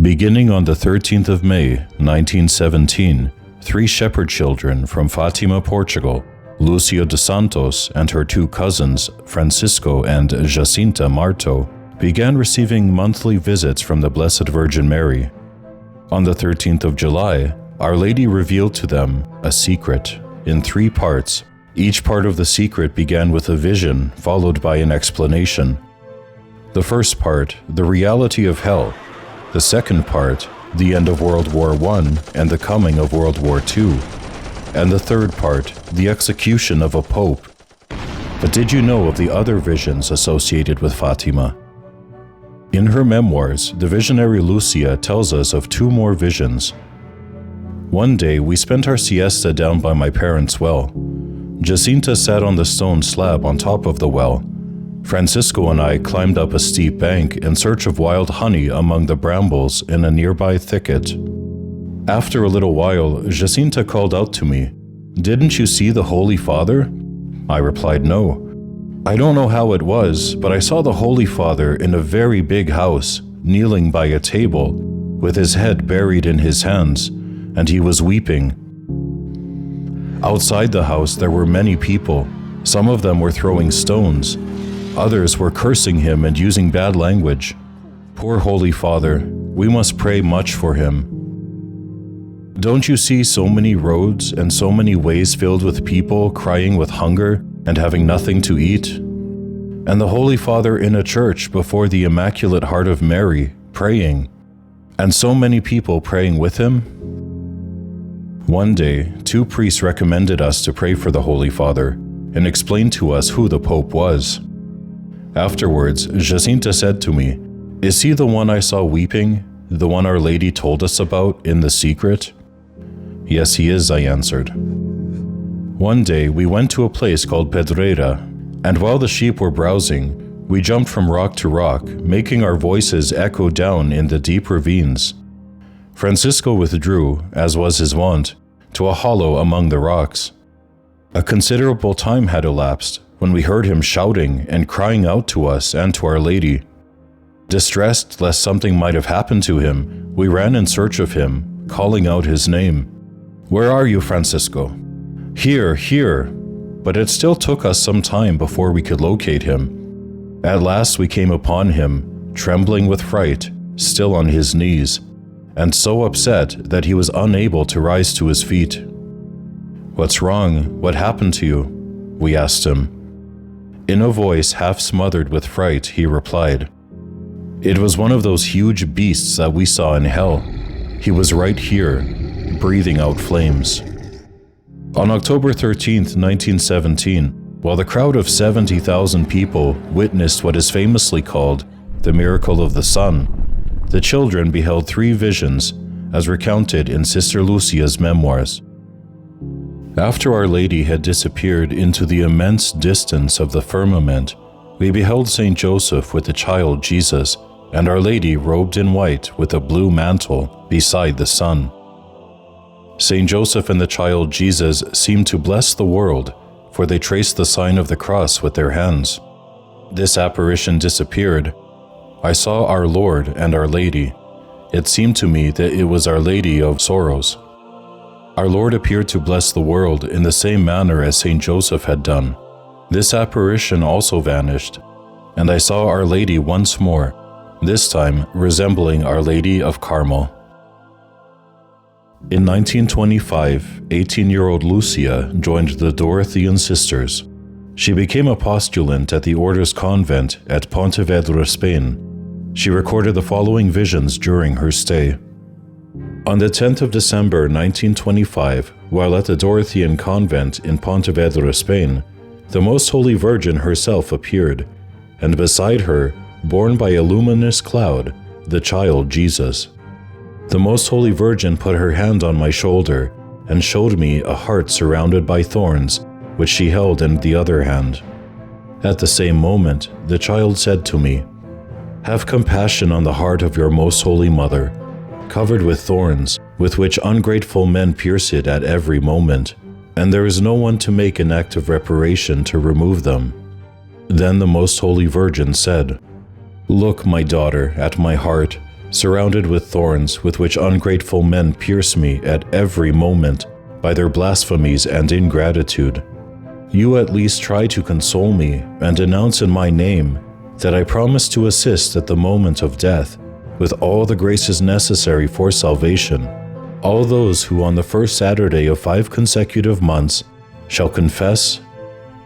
Beginning on the 13th of May, 1917, 3 shepherd children from Fatima, Portugal, Lucia dos Santos and her 2 cousins, Francisco and Jacinta Marto, began receiving monthly visits from the Blessed Virgin Mary. On the 13th of July, Our Lady revealed to them a secret in 3 parts. Each part of the secret began with a vision, followed by an explanation. The first part, the reality of hell. The second part, the end of World War I and the coming of World War II. And the third part, the execution of a pope. But did you know of the other visions associated with Fatima? In her memoirs, the visionary Lucia tells us of 2 more visions. One day, we spent our siesta down by my parents' well. Jacinta sat on the stone slab on top of the well. Francisco and I climbed up a steep bank in search of wild honey among the brambles in a nearby thicket. After a little while, Jacinta called out to me, "Didn't you see the Holy Father?" I replied, "No. I don't know how it was, but I saw the Holy Father in a very big house, kneeling by a table, with his head buried in his hands, and he was weeping. Outside the house there were many people. Some of them were throwing stones. Others were cursing him and using bad language. Poor Holy Father, we must pray much for him. Don't you see so many roads and so many ways filled with people crying with hunger and having nothing to eat? And the Holy Father in a church before the Immaculate Heart of Mary, praying, and so many people praying with him?" One day, 2 priests recommended us to pray for the Holy Father and explained to us who the Pope was. Afterwards, Jacinta said to me, "Is he the one I saw weeping, the one Our Lady told us about in the secret?" "Yes, he is," I answered. One day, we went to a place called Pedreira, and while the sheep were browsing, we jumped from rock to rock, making our voices echo down in the deep ravines. Francisco withdrew, as was his wont, to a hollow among the rocks. A considerable time had elapsed when we heard him shouting and crying out to us and to Our Lady. Distressed lest something might have happened to him, we ran in search of him, calling out his name. "Where are you, Francisco?" "Here, here." But it still took us some time before we could locate him. At last we came upon him, trembling with fright, still on his knees, and so upset that he was unable to rise to his feet. "What's wrong? What happened to you?" we asked him. In a voice half smothered with fright, he replied, "It was one of those huge beasts that we saw in hell. He was right here, breathing out flames." On October 13, 1917, while the crowd of 70,000 people witnessed what is famously called the miracle of the sun, the children beheld 3 visions, as recounted in Sister Lucia's memoirs. After Our Lady had disappeared into the immense distance of the firmament, we beheld Saint Joseph with the child Jesus, and Our Lady robed in white with a blue mantle beside the sun. Saint Joseph and the child Jesus seemed to bless the world, for they traced the sign of the cross with their hands. This apparition disappeared. I saw our Lord and Our Lady. It seemed to me that it was Our Lady of Sorrows. Our Lord appeared to bless the world in the same manner as Saint Joseph had done. This apparition also vanished, and I saw Our Lady once more, this time resembling Our Lady of Carmel. In 1925, 18-year-old Lucia joined the Dorothean Sisters. She became a postulant at the Order's Convent at Pontevedra, Spain. She recorded the following visions during her stay. On the 10th of December 1925, while at the Dorothean Convent in Pontevedra, Spain, the Most Holy Virgin herself appeared, and beside her, borne by a luminous cloud, the child Jesus. The Most Holy Virgin put her hand on my shoulder and showed me a heart surrounded by thorns, which she held in the other hand. At the same moment, the child said to me, "Have compassion on the heart of your Most Holy Mother, covered with thorns, with which ungrateful men pierce it at every moment, and there is no one to make an act of reparation to remove them." Then the Most Holy Virgin said, "Look, my daughter, at my heart, surrounded with thorns with which ungrateful men pierce me at every moment by their blasphemies and ingratitude. You at least try to console me and announce in my name that I promise to assist at the moment of death with all the graces necessary for salvation, all those who on the first Saturday of 5 consecutive months shall confess,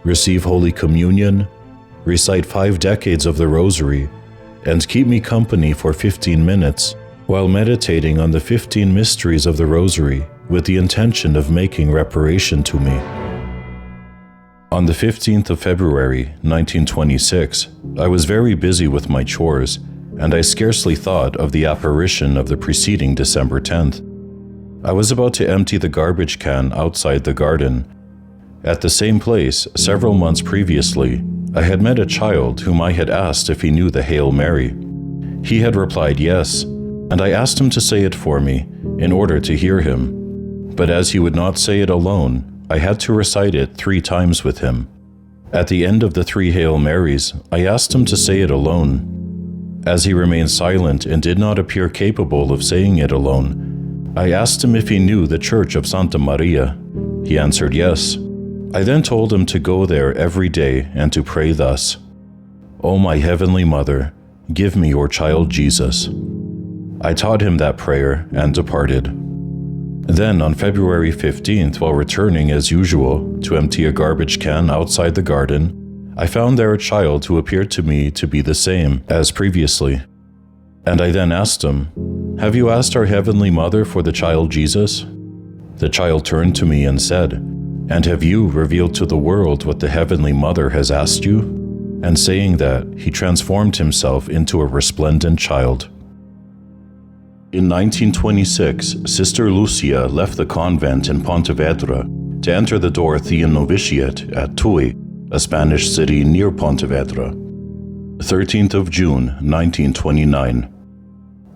receive Holy Communion, recite 5 decades of the Rosary, and keep me company for 15 minutes while meditating on the 15 mysteries of the Rosary with the intention of making reparation to me. On the 15th of February, 1926, I was very busy with my chores, and I scarcely thought of the apparition of the preceding December 10th. I was about to empty the garbage can outside the garden. At the same place, several months previously, I had met a child whom I had asked if he knew the Hail Mary. He had replied yes, and I asked him to say it for me in order to hear him. But as he would not say it alone, I had to recite it 3 times with him. At the end of the 3 Hail Marys, I asked him to say it alone. As he remained silent and did not appear capable of saying it alone, I asked him if he knew the Church of Santa Maria. He answered yes. I then told him to go there every day and to pray thus: "O my Heavenly Mother, give me your child Jesus." I taught him that prayer and departed. Then on February 15th, while returning as usual to empty a garbage can outside the garden, I found there a child who appeared to me to be the same as previously. And I then asked him, "Have you asked our Heavenly Mother for the child Jesus?" The child turned to me and said, "And have you revealed to the world what the Heavenly Mother has asked you?" And saying that, he transformed himself into a resplendent child. In 1926, Sister Lucia left the convent in Pontevedra to enter the Dorothean novitiate at Tui, a Spanish city near Pontevedra. 13th of June, 1929.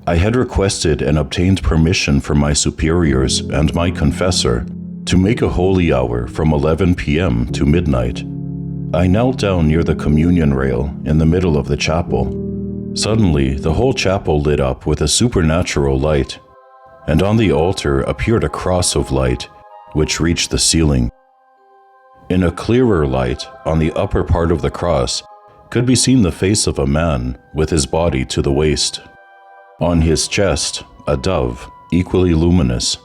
I had requested and obtained permission from my superiors and my confessor to make a holy hour from 11 p.m. to midnight. I knelt down near the communion rail in the middle of the chapel. Suddenly, the whole chapel lit up with a supernatural light, and on the altar appeared a cross of light, which reached the ceiling. In a clearer light, on the upper part of the cross, could be seen the face of a man with his body to the waist. On his chest, a dove, equally luminous,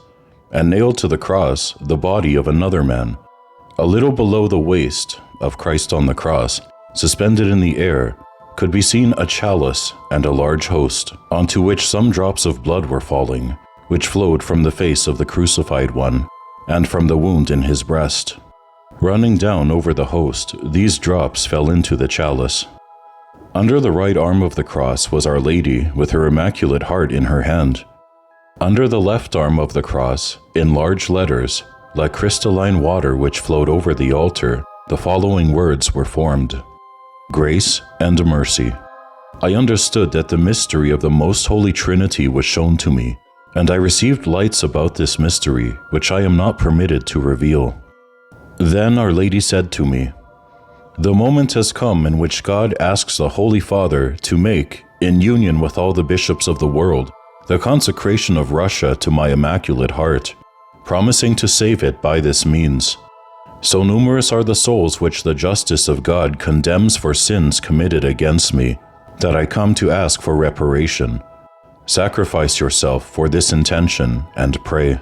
and nailed to the cross, the body of another man. A little below the waist of Christ on the cross, suspended in the air, could be seen a chalice and a large host, onto which some drops of blood were falling, which flowed from the face of the crucified one, and from the wound in his breast. Running down over the host, these drops fell into the chalice. Under the right arm of the cross was Our Lady with her Immaculate Heart in her hand. Under the left arm of the cross, in large letters, like crystalline water which flowed over the altar, the following words were formed: Grace and Mercy. I understood that the mystery of the Most Holy Trinity was shown to me, and I received lights about this mystery which I am not permitted to reveal. Then Our Lady said to me, "The moment has come in which God asks the Holy Father to make, in union with all the bishops of the world, the consecration of Russia to my Immaculate Heart, promising to save it by this means. So numerous are the souls which the justice of God condemns for sins committed against me, that I come to ask for reparation. Sacrifice yourself for this intention and pray."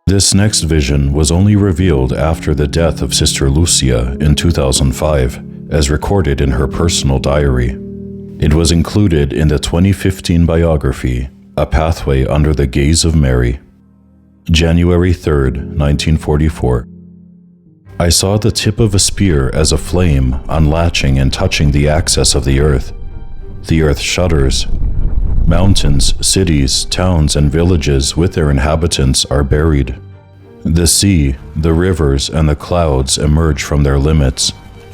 This next vision was only revealed after the death of Sister Lucia in 2005, as recorded in her personal diary. It was included in the 2015 biography, A Pathway Under the Gaze of Mary. January 3rd, 1944. I saw the tip of a spear as a flame unlatching and touching the axis of the earth. The earth shudders. Mountains, cities, towns, and villages with their inhabitants are buried. The sea, the rivers, and the clouds emerge from their limits,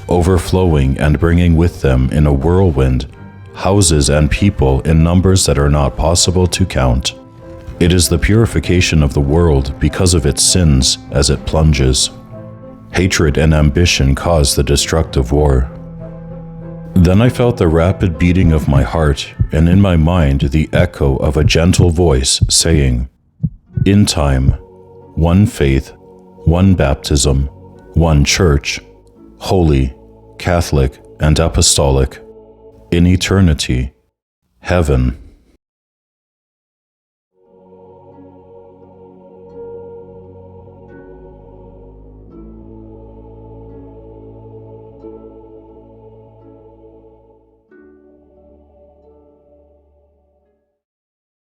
overflowing and bringing with them in a whirlwind houses and people in numbers that are not possible to count. It is the purification of the world because of its sins as it plunges. Hatred and ambition cause the destructive war. Then I felt the rapid beating of my heart, and in my mind the echo of a gentle voice saying, "In time, one faith, one baptism, one church, holy, Catholic, and apostolic. In eternity, heaven."